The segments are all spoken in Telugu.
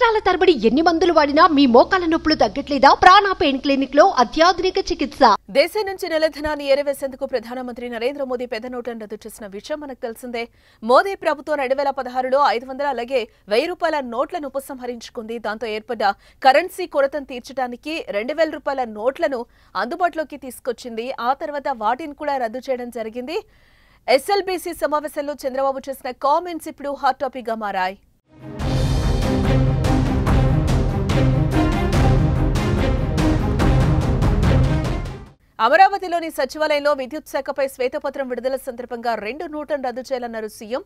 సంవత్సరాల తరబడి ఎన్ని మందులు వాడినా మీ మోకాల నొప్పులు తగ్గట్లేదా? ప్రాణ పెయిన్ క్లినిక్ లో అత్యాధునిక చికిత్స. దేశం నుంచి నెలధనాన్ని ఏరవేసేందుకు ప్రధానమంత్రి నరేంద్ర మోదీ పెద్ద నోట్లను రద్దు చేసిన విషయం మనకు తెలిసిందే. మోదీ ప్రభుత్వం 2016లో 500 అలాగే 1000 రూపాయల నోట్లను ఉపసంహరించుకుంది. దాంతో ఏర్పడ్డ కరెన్సీ కొరతను తీర్చడానికి 2000 రూపాయల నోట్లను అందుబాటులోకి తీసుకొచ్చింది. ఆ తర్వాత వాటిని కూడా రద్దు చేయడం జరిగింది. ఎస్ఎల్బీసీ సమావేశంలో చంద్రబాబు చేసిన కామెంట్స్ ఇప్పుడు హాట్ టాపిక్ గా మారాయి. అమరావతిలోని సచివాలయంలో విద్యుత్ శాఖపై శ్వేతపత్రం విడుదల సందర్భంగా 2 నోట్లను రద్దు చేయాలన్నారు సీఎం.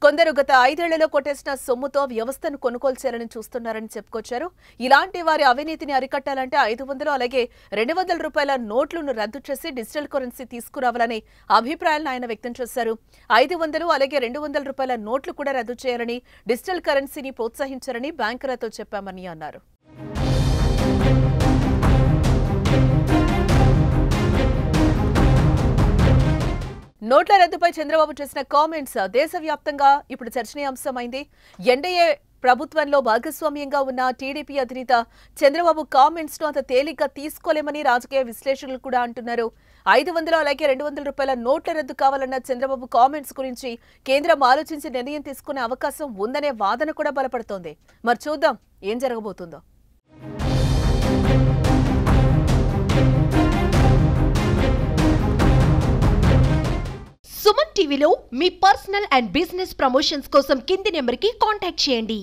కొందరు గత 5 ఏళ్లలో కొట్టేసిన సొమ్ముతో వ్యవస్థను కొనుగోలు చేయాలని చూస్తున్నారని చెప్పుకొచ్చారు. ఇలాంటి వారి అవినీతిని అరికట్టాలంటే 500 అలాగే 200 రూపాయల నోట్లను రద్దు చేసి డిజిటల్ కరెన్సీ తీసుకురావాలని అభిప్రాయాలను ఆయన వ్యక్తం చేశారు. 500 అలాగే 200 రూపాయల నోట్లు కూడా రద్దు చేయాలని, డిజిటల్ కరెన్సీని ప్రోత్సహించారని బ్యాంకులతో చెప్పామని అన్నారు. నోట్ల రద్దుపై చంద్రబాబు చేసిన కామెంట్స్ దేశవ్యాప్తంగా ఇప్పుడు చర్చనీయాంశమైంది. ఎన్డీఏ ప్రభుత్వంలో భాగస్వామ్యంగా ఉన్న టీడీపీ అధినేత చంద్రబాబు కామెంట్స్ ను అంత తేలిగ్గా తీసుకోలేమని రాజకీయ విశ్లేషకులు కూడా అంటున్నారు. 500 అలాగే 200 రూపాయల నోట్ల రద్దు కావాలన్న చంద్రబాబు కామెంట్స్ గురించి కేంద్రం ఆలోచించి నిర్ణయం తీసుకునే అవకాశం ఉందనే వాదన కూడా బలపడుతోంది. మరి చూద్దాం ఏం జరగబోతుందో. సుమన్ టీవీలో మీ పర్సనల్ అండ్ బిజినెస్ ప్రమోషన్స్ కోసం కింది నెంబర్కి కాంటాక్ట్ చేయండి.